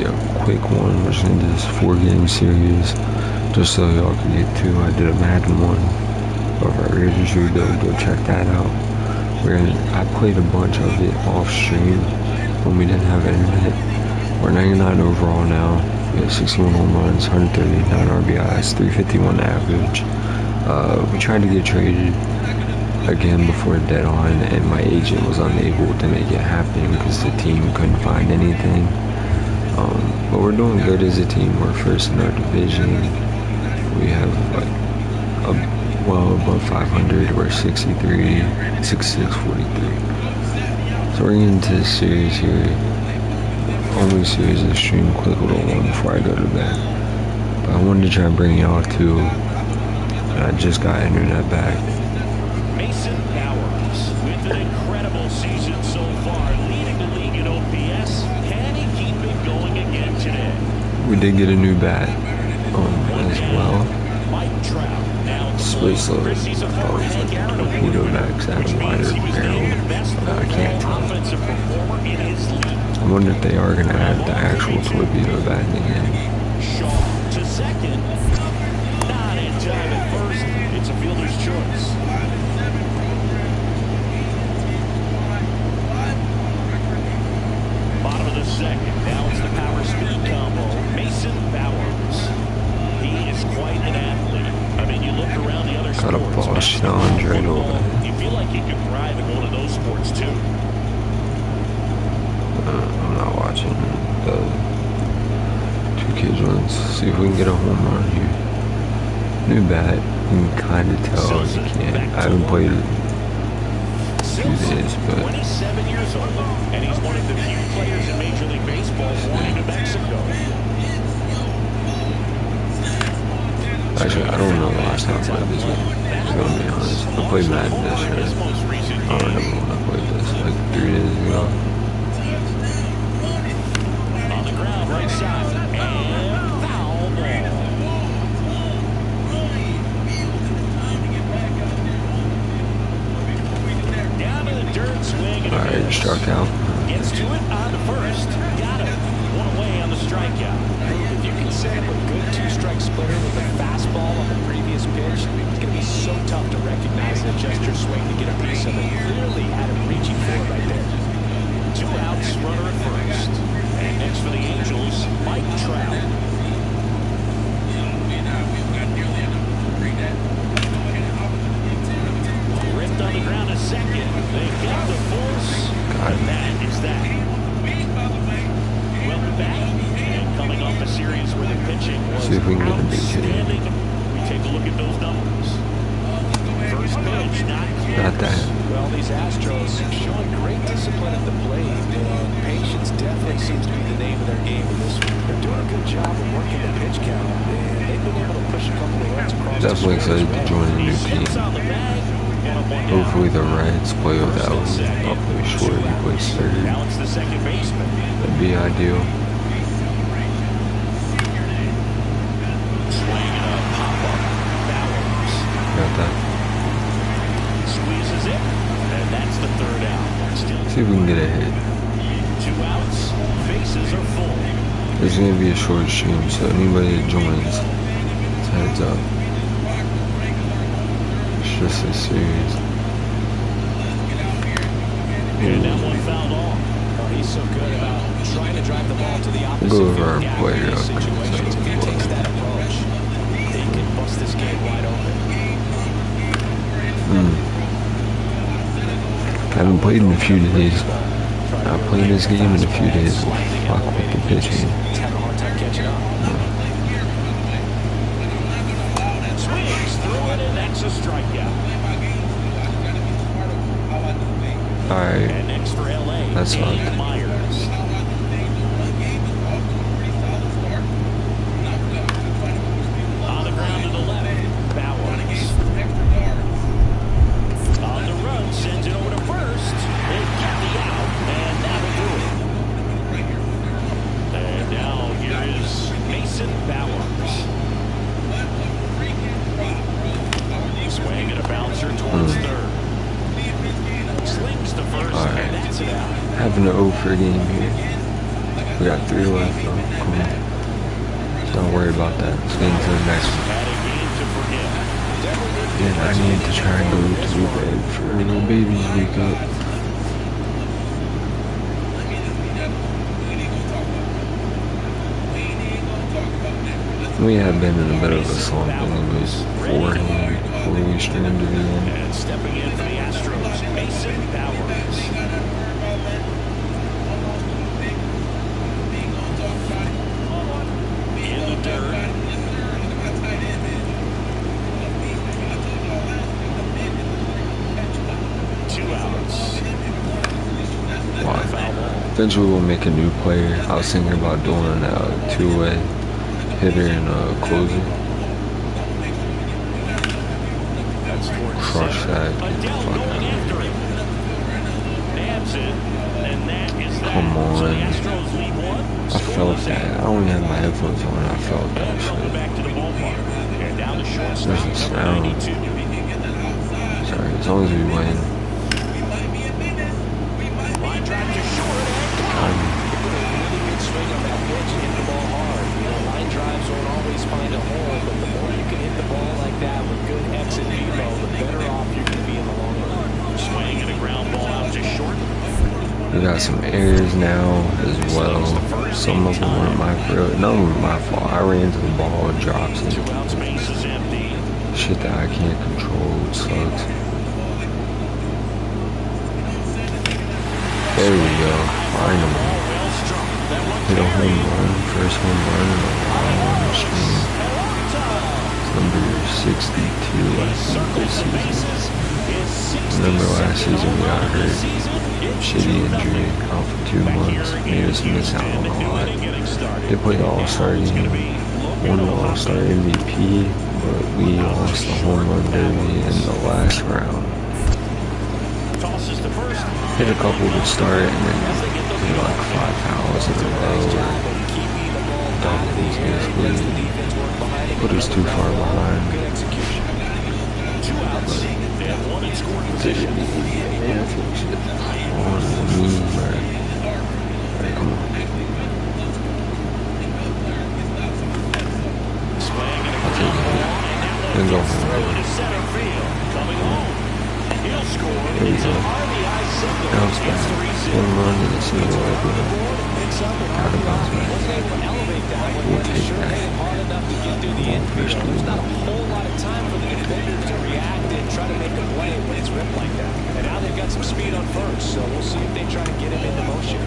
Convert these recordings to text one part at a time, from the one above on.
be a quick one. We're just gonna do this 4-game series just so y'all can get to. I did a Madden one over at Raiders Rebuild. Go check that out. I played a bunch of it off stream when we didn't have internet. We're 99 overall now. We have 61 home runs, 139 RBIs, 351 average. We tried to get traded again before the deadline, and my agent was unable to make it happen because the team couldn't find anything. But we're doing good as a team. We're first in our division. We have like well above 500. We're 63, 66, 43. So we're getting into this series here. Only series of the stream. Quick little one before I go to bed. But I wanted to try and bring y'all to. I just got internet back. Mason Bowers with an incredible season so far, leading the league in OPS. Can he keep it going again today? We did get a new bat as well. Split slow. I thought it was like torpedo backs out of wider barrel. I can't tell. I wonder if they are going to add the actual torpedo back again. To second. Not in time at first. It's a fielder's choice. Bottom of the second. Now it's the power speed combo. Mason Bowers. He is quite an athlete. I mean, you look around the other sports. Got a ball challenge right over. You feel like you could thrive in one of those sports too. I'm not watching the 2K ones. See if we can get a home run here. New bat. You can kind of tell you can't. I haven't played it a few days, but 27 years old, and he's one of the few players in Major League Baseball born in New Mexico. Actually, I don't know the last time I played this game. I'm gonna be honest. I played Madden this year. I don't remember when I played this, like 3 days ago. On the ground, right side, and foul ball. Down to the dirt, swing. Alright, struck out. Gets to it on the first. Got it. One away on the strikeout. If you can set up a good two-strike splitter with a fastball on the previous pitch, it's going to be so tough to recognize and adjust your swing to get a piece of it. Clearly had him reaching for it right there. 2 outs, runner at first. And next for the Angels, Mike Trout. Ripped on the ground a second. They got the force. And that is that. Welcome back. And coming off a series where the pitching was See if we can get a big hit. outstanding. We take a look at those numbers. First pitch, not close. Not that. Well, these Astros showing great discipline at the plate, and patience definitely seems to be the name of their game in this one. They're doing a good job of working the pitch count, and they've been able to push a couple of runs across the Definitely excited to join a new team. Hopefully the Reds play with Allen. I'll play short. He plays third. Now it's the second baseman. That'd be ideal. Swing and a pop-up. Bowers. Got that. Squeezes it, and that's the third out. Still See if we can get a hit. 2 outs. Bases are full. This is going to be a short stream, so anybody that joins, heads up. It's just a series. And that one fouled off. Oh, he's so good about trying to drive the ball to the opposite Go over our field gap player in these up. situations. If he takes that approach, they can bust this game wide open. I haven't played in a few days. I'll play this game in a few days. We'll fuck with the pitching. He's having a hard time catching up. Swings through it, and that's a strikeout. Alright. And next for LA, That's Dave not. Myers. On the ground to the left, Bowers. On the run, sends it over to first. They get the out, and that'll do it. And now here is Mason Bowers. Swing and a bouncer towards third. Slings to first, and that's it out. Having an 0 for game here. We got 3 left though. Come on. Let's not worry about that. Let's get into the next one. And I need to try and go to bed for little baby's wake up. We have been in a bit of a slump anyways beforehand, before we streamed to the end. And stepping in for the Astros, Mason Powers. In the dirt. Eventually we'll make a new player. I was thinking about doing a 2-way hitter and a closer. Crush that. Get the fuck out of here. Come on. I felt that. I only had my headphones on. I felt that shit. There's a sound. Sorry, as long as we win. Find a hole, but the more you can hit the ball like that with good X and velo, the better off you're going to be in the long run. Swing and a ground ball out to short. We got some errors now as well. Some of them weren't my fault. None of them were my fault. I ran into the ball and drops it. Shit that I can't control. It sucks. There we go. Finally. Hit a home run. First home run in a while on the stream. Number 62, I think, this season. Remember last season we got hurt. Shitty injury, out for 2 months. Made us miss out on a lot. They played the All-Star game. Won the All-Star MVP, but we lost the home run derby in the last round. Hit a couple to start and then hit like 5 fouls in a row. Doubles basically. Put us too far behind. Alright, come on. I'll take it. Then go home. Here we go. Bounce back. One run and a single over. Gotta bounce back. We'll take that. First There's not a whole lot of time for the defenders to react and try to make a play when it's ripped like that. And now they've got some speed on first, so we'll see if they try to get him into motion.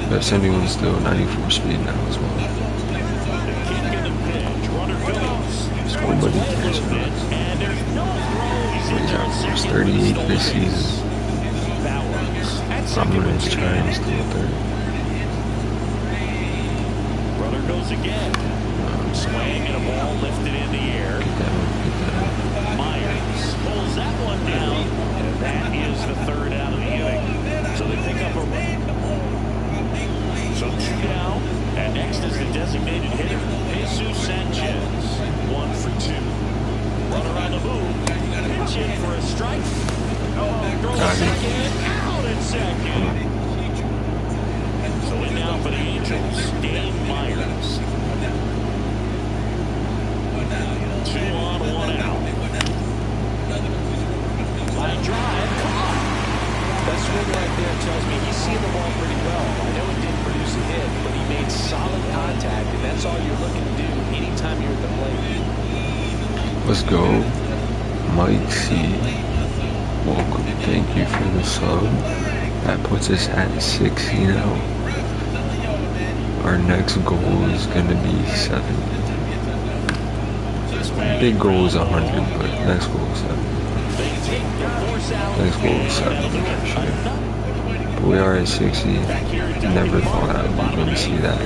That's anyone still 94 speed now as well. Nobody cares about it. He's 38 this season. I'm gonna try and steal third. Brother goes again. Swing and a ball lifted in the air. Get that. Myers pulls that one down, and that is the third out of the inning. So they pick up a run. So 2 down, and next is the designated hitter, Jesus Sanchez. 1 for 2. Runner on the move. Pitch in for a strike. Throws a second. Out at second. So in now for the Angels, Dave Myers. 2 on, 1 out. Line drive. That swing right there tells me he's seeing the ball pretty well. I know it didn't produce a hit, but he made solid contact, and that's all you're looking to do anytime you're at the plate. Let's go. Mike C. Welcome. Thank you for the sub. That puts us at 60 now. Our next goal is going to be 70. Big goal is 100, but next goal is 70. Next goal is 70 for sure. But we are at 60. Never thought I would even see that.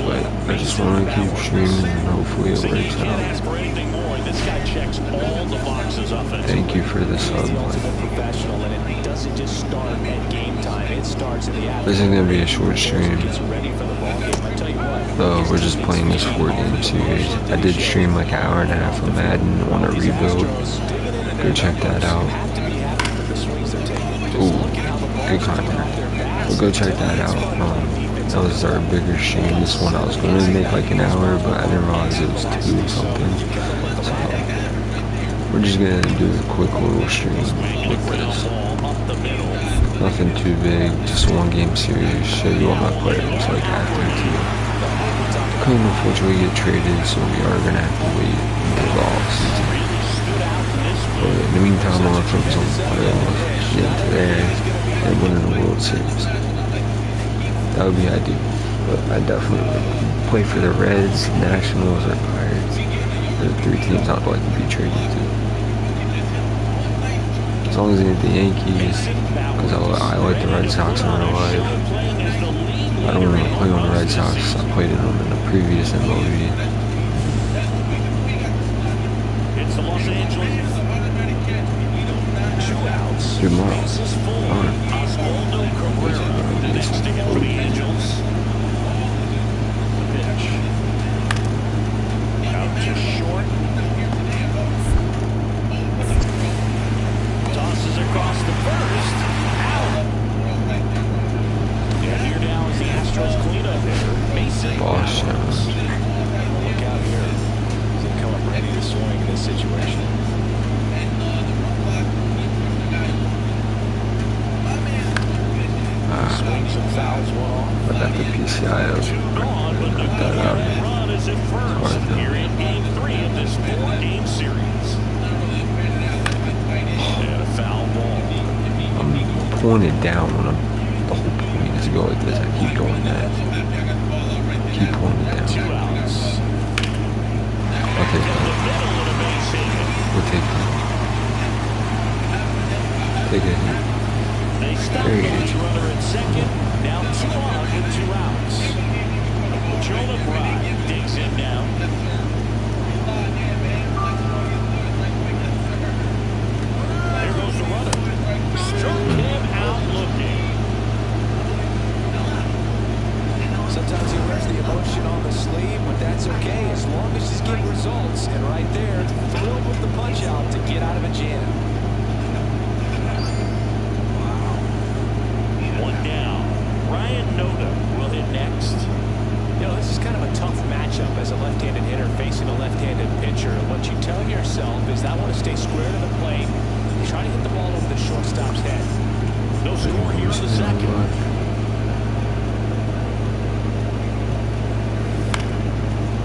But I just want to keep streaming and hopefully it works out. Thank you for the sub. This is going to be a short stream. We're just playing this 4-game series. I did stream like an hour and a half of Madden on a rebuild. Go check that out. Ooh, good content. But go check that out. That was our bigger stream. This one I was going to make like an hour, but I didn't realize it was 2 or something. So we're just going to do a quick little stream with this. Nothing too big, just 1 game series. Show you all my players like after 2. Couldn't unfortunately get traded, so we are going to have to wait until the off season. But in the meantime, I'm going to focus on the playoffs, getting there, and winning the World Series. That would be ideal. But I definitely would play for the Reds, Nationals, or Pirates. They're the 3 teams I'd like to be traded to. As long as they get the Yankees, because I like the Red Sox in real life. I don't want to play on the Red Sox. I played in them in the previous MLB. It's the Los Angeles. 2 outs. Good morning. Oswaldo Cabrera, the next to him for the Angels. The pitch. Out to short. Tosses across the first. Out. And here now is the Astros cleanup hitter, Mason. Look out here. He's going to come up ready to swing in this situation. Swings and fouls 1 off. I got the PCI up. Got that out. Run is at first. Here in game 3 of this 4-game series. And a foul ball. I'm pulling it down when the whole point is to go like this. I keep doing that. Keep pulling it down. 2 outs. I'll take that. We'll take that. Take it. They stop the lead runner at second. Now 2 on with 2 outs. Jonah Bride digs him down. Here goes the runner. Struck him out looking. Sometimes he wears the emotion on the sleeve, but that's okay as long as he's getting results. And right there, thrilled with the punch out to get out of a jam. 1 down. Ryan Noda will hit next. You know, this is kind of a tough matchup as a left-handed hitter facing a left-handed pitcher. And what you tell yourself is I want to stay square to the plate and try to hit the ball over the shortstop's head. No score here in the second.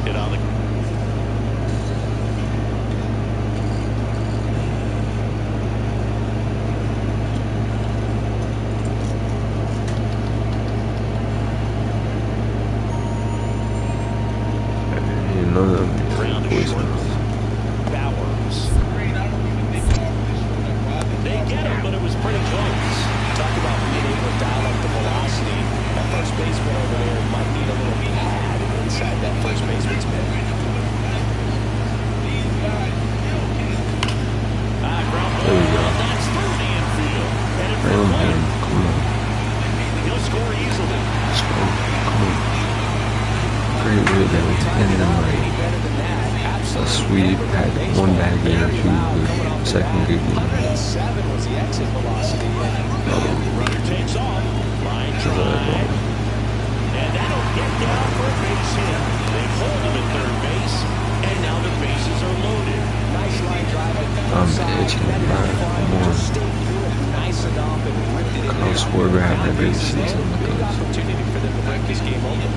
Hit on the... None of them voicemails. Bowers. They get him, but it was pretty close. Talk about being able to dial up the velocity. That first baseman over there might need a little pad inside that first baseman's mitt. There we go. That's through the infield. Headed for Come the plate. on. Come on. He'll score easily. Let's go. Come on. Great way that we ended them right. A sweep, had 1 bad game, 2 good, second good game. 7 was the exit velocity. Runner takes off. Line drive. And that'll get down for a base hit. They hold him at third base. And now the bases are loaded. Nice line drive. I'm itching to buy more. Nice enough and ripped it in. Kyle Schwarber having a great season with Good us. opportunity for them to break this game open.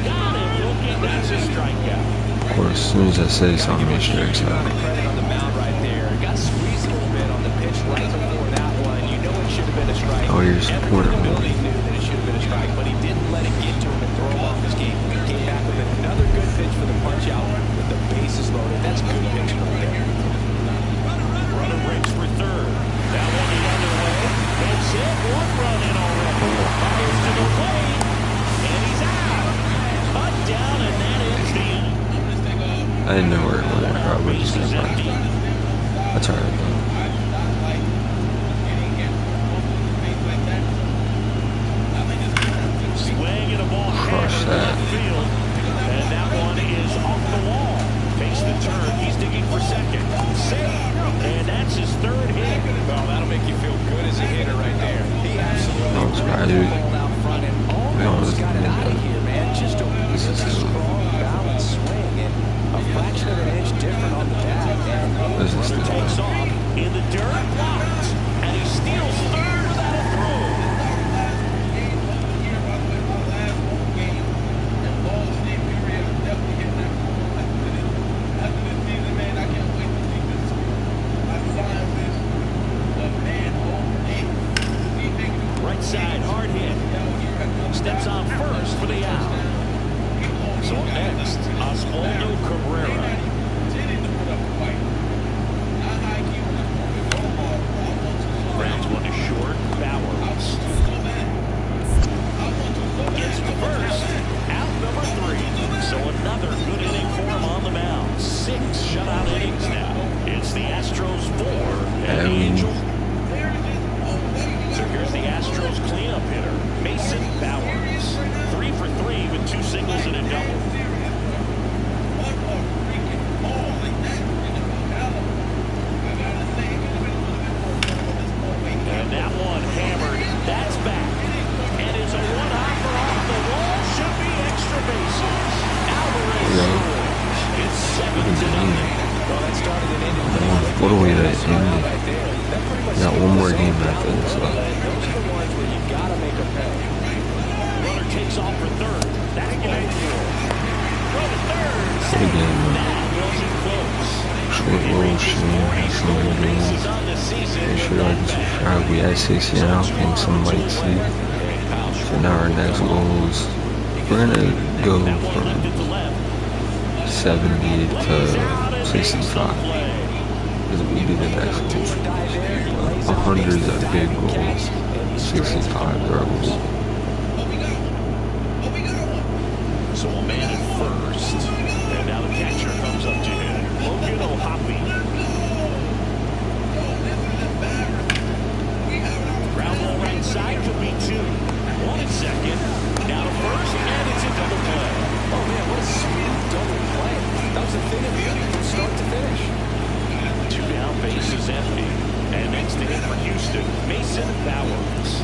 Got him looking. That's a strikeout. Of course, as soon as I say something, he strikes out. Credit on the mound right there. Got squeezed a little bit on the pitch right before that one. You know it should have been a strike. Oh, you're supporting me. Everybody knew that it should have been a strike, but he didn't let it get to him and throw him off his game. He came back with another good pitch for the punch out with the bases loaded. That's good pitching right there. Runner breaks for third. That one the other way. That's it. 1 run in already. Fires to the plate. And he's out. Cut down, and that ends the inning. I didn't know where it went. I would just Bases step empty. back. That's alright though. Swing and a ball Crush hammered that. left field. And that one is off the wall. Face the turn. He's digging for second. Safe. And that's his 3rd hit. Well, that'll make you feel good as a hitter right there. big. Out front and almost got it out of here, man. Just a really strong, balanced swing and a fraction of an inch different on the bat. And This is Runner takes still off in the dirt, blocked, and he steals third without a throw. Right side, hard hit. Steps on first for the out. So next, Oswaldo Cabrera. Grounds one to short. Bowers. Gets to first. Out number 3. So another good inning for him on the mound. 6 shutout innings now. It's the Astros 4 and the Angels. So here's the Astros cleanup hitter, Mason Bowers. 3 for 3 with 2 singles and a double. And that one hammered. That's back. And it's a one-hopper off the wall. Should be extra bases. Alvarez scores. It's 7-0. Well, that started and ended. What a way to end it. We got one more game after this. Those are the ones where you gotta make a pay. Runner takes off for third. That's ball 4. Throw to third. What a game, man. That wasn't close. Short roll, shooting, that's what we're doing. Make sure you like and subscribe. We at 60 now. Ping some likes, see. So now our next goal is we're gonna go from 70 to 65. Because we do the next goal. 100 is a big goal. 65 is our goal. So a man at first. And now the catcher comes up to hit. Logan O'Hoppe. Ground ball right side could be 2. 1 and second. Down to first, and it's a double play. Oh man, what a smooth double play. That was the thing of beauty from start to finish. 2 down, base is empty. And next to hit for Houston, Mason Bowers.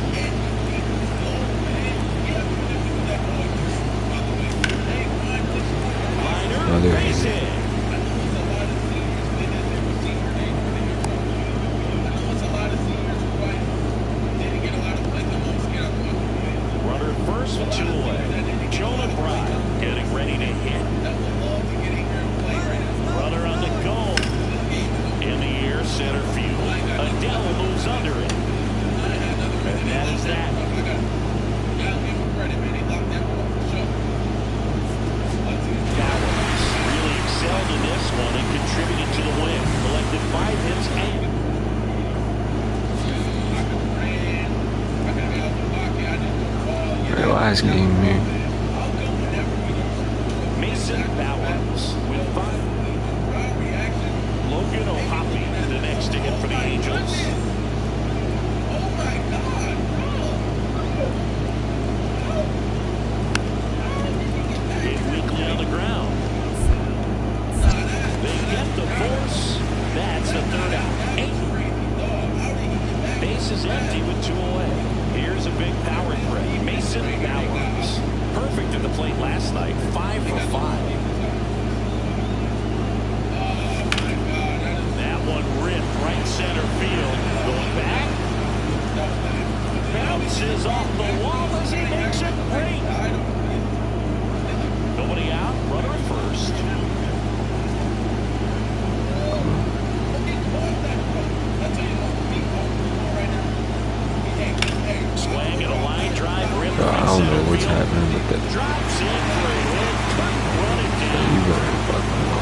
Liner, base hit. Runner first with 2 away. Jonah Bride getting ready to hit. Runner on the go. In the air, center field. Adele moves under it. And that is that. Bowers really excelled in this one and contributed to the win. Collected 5 hits and Last game, man. Mason Bowers with 5. Logan O'Hoppe, the next to hit for the Angels. Hit weakly on the ground. They get the force. That's the 3rd out. 8. Base is empty with 2 away. Here's a big power threat. Mason Bowers. Perfect at the plate last night. 5 for 5. That one ripped right center field. Going back. Bounces off the wall as he makes it great. Nobody out. Runner at first. Swing and a line drive. I don't know what's happening with that. Drops in for a hit. Couldn't run it down. You better fucking know.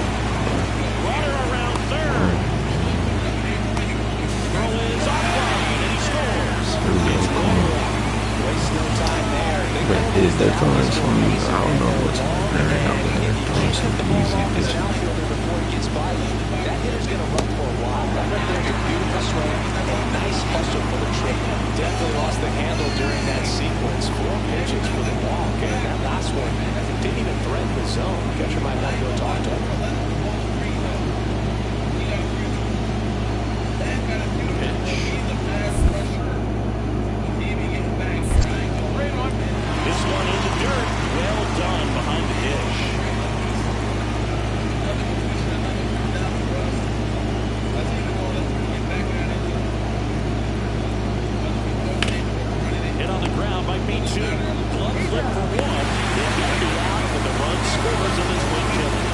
Runner around third. Throw is offline and he scores. Waste no time there. But is that throwing some? I don't know what's happening right now. But they're throwing some easy pitches. Before he gets by you, that hitter's going to run for a while. That right there is a beautiful swing and a nice hustle for the trick. Definitely lost the handle during that sequence. 4 pitches for the walk, and that last one didn't even threaten the zone. Catcher might want to go talk to him. might be two. Glove flip for one. They've got to be out with the run scores on this wing killer.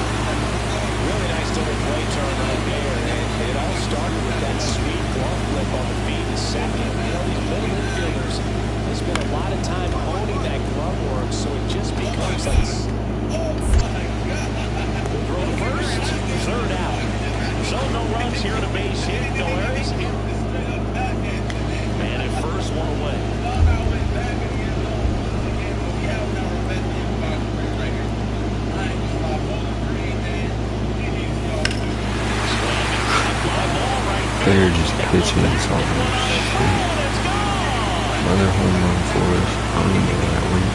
Really nice double play turn right there, and it all started with that sweet glove flip on the feet in second. You know, these middle infielders, they spend a lot of time honing that glove work, so it just becomes like... Throw to first, third out. So no runs here at a base hit, no errors. And at first, one away. They're just pitching and something. Another home run for us. I don't even know that one.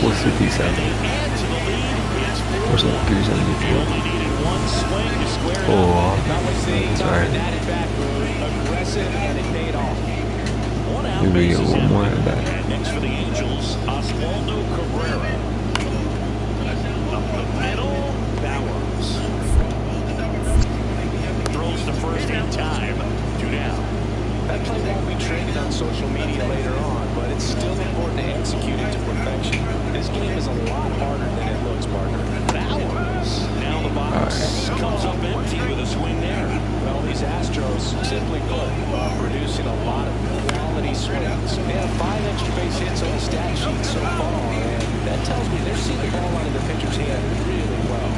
What's 457? What's up, 374? Oh, that's alright. Maybe we get one more at bat. Next for the Angels, Oswaldo Cabrera. Up the middle, Bowers. Throws to first in time. 2 down. That play won't be traded on social media later on, but it's still important to execute it to perfection. This game is a lot harder than it looks, partner. Bowers. Now the box comes up empty with a swing there. Well, these Astros, simply put, are producing a lot of quality swings. They have 5 extra base hits on the stat sheet so far, and that tells me they're seeing the ball out of the pitcher's hand really well.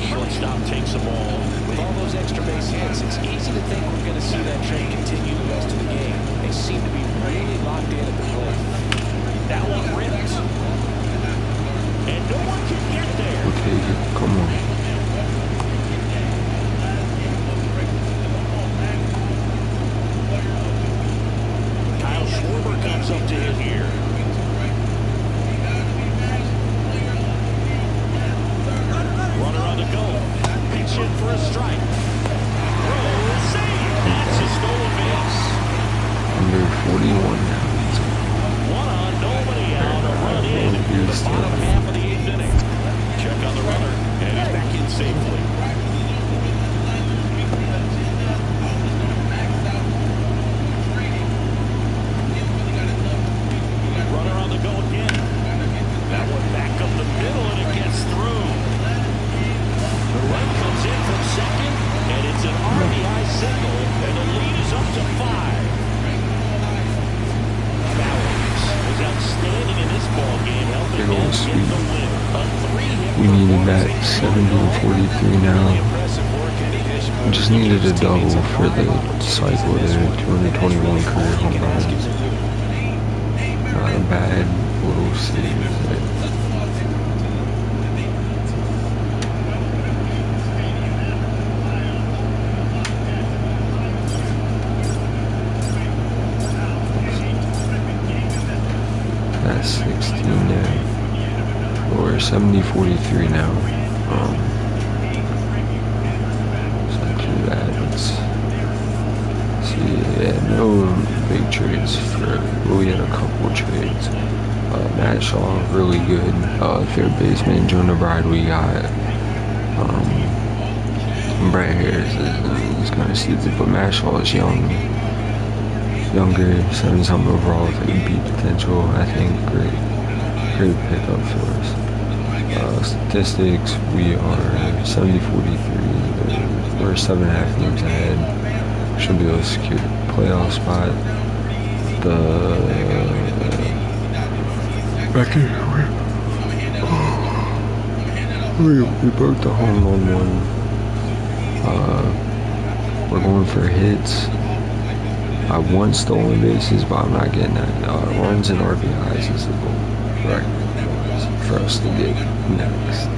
Shortstop takes the ball. With all those extra base hits, it's easy to think we're going to see that trend continue the rest of the game. They seem to be really locked in at the plate. That one ripped. And no one can get there. Okay, come on. Kyle Schwarber comes up to hit here. Runner on the go. Pitch in for a strike. Throw, save. That's a stolen base. Under 41 now. One on, nobody out. A run in the bottom half of the 8th inning. Check on the runner, and he's back in safely. Runner on the go again. That one back up the middle, and it gets through. The run comes in from second, and it's an RBI single, and the lead is up to 5. Bowers was outstanding in this ball game, helping them get the win. We needed that 70 and 43 now. We just needed a double for the cycle there. 221 career home runs. Not a bad little series there. That's 16 there. Or 70-43 now. It's not too bad. Let's see. Yeah, no big trades for. We had a couple trades. Matt Shaw, really good. Third baseman. Jonah Bride, we got. Brett Harris is kind of stupid, but Matt Shaw is younger, 7-something overall with beat potential. I think great pickup for us. Statistics, we are 70-43. We're 7.5 games ahead. Should be able to secure the playoff spot. We broke the home run one. We're going for hits. I want stolen bases, but I'm not getting that. Runs and RBIs is the goal record for us to get next.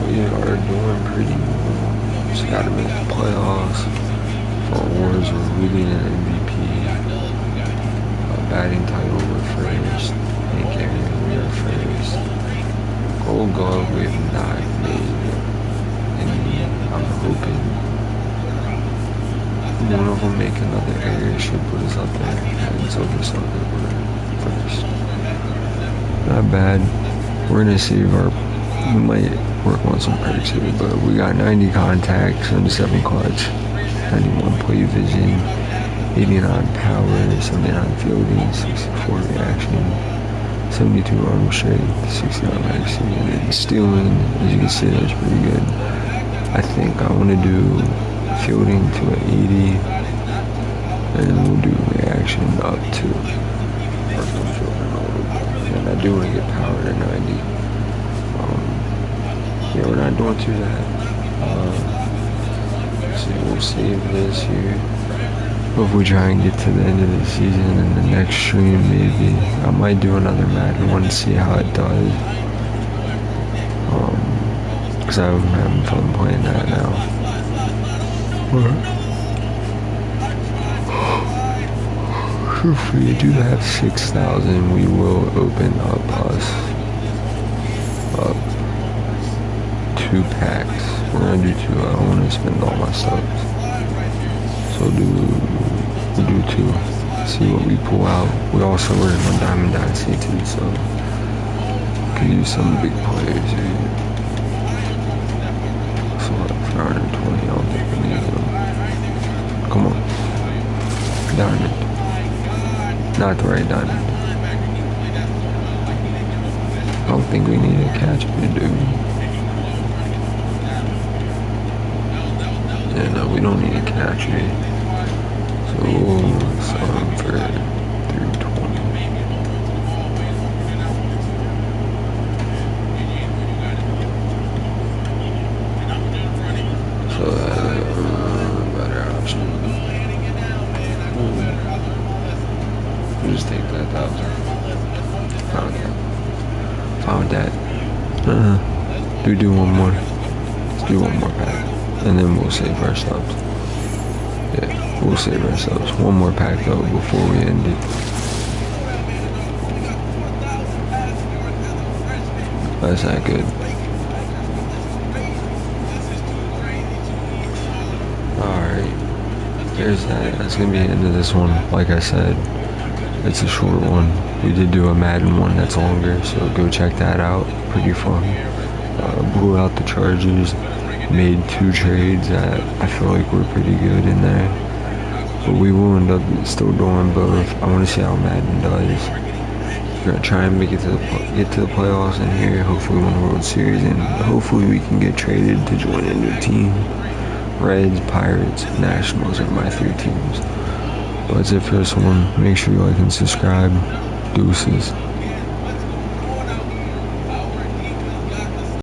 We are doing pretty well. Just got to make the playoffs. For awards, we're leading an MVP. Batting title, we're first. Hank Aaron, we are first. Gold Glove, we have not made. And I'm hoping one of them make another error should put us up there, and so just so that we're first. Not bad. We're gonna save our. We might work on some perks here, but we got 90 contacts and 7 clutch. 91 play vision, 89 power, 79 fielding, 64 reaction, 72 arm strength, 69 accuracy, and then stealing, as you can see, that's pretty good. I think I want to do fielding to an 80, and then we'll do reaction up to, and I do want to get power to 90. Yeah, we're not doing too bad. So we'll save this here. Hopefully try and get to the end of the season in the next stream maybe. I might do another Madden one to see how it does. Because I'm having fun playing that now. If we do have 6,000, we will open up us 2 packs. We're gonna do 2. I don't want to spend all my stuff. So we'll do 2. See what we pull out. We also working on Diamond Dynasty too, so could use some big players here. So like 420, I don't think we need them. Come on. Diamond. Not the right diamond. I don't think we need a catch to do. Yeah, no, we don't need a catcher. So we'll sell him for 320. So better option. We'll just take that 1,000. Found that. Do one more. Let's do one more pack. And then we'll save our subs. Yeah, we'll save our subs. One more pack though before we end it. That's that good. Alright. There's that. That's gonna be the end of this one. Like I said, it's a short one. We did do a Madden one that's longer, so go check that out. Pretty fun. Blew out the Chargers. Made 2 trades that I feel like were pretty good in there, but we will end up still doing both. I want to see how Madden does. We're gonna try and make it to get to the playoffs in here. Hopefully win the World Series, and hopefully we can get traded to join a new team. Reds, Pirates, Nationals are my 3 teams. But that's it for this one. Make sure you like and subscribe. Deuces.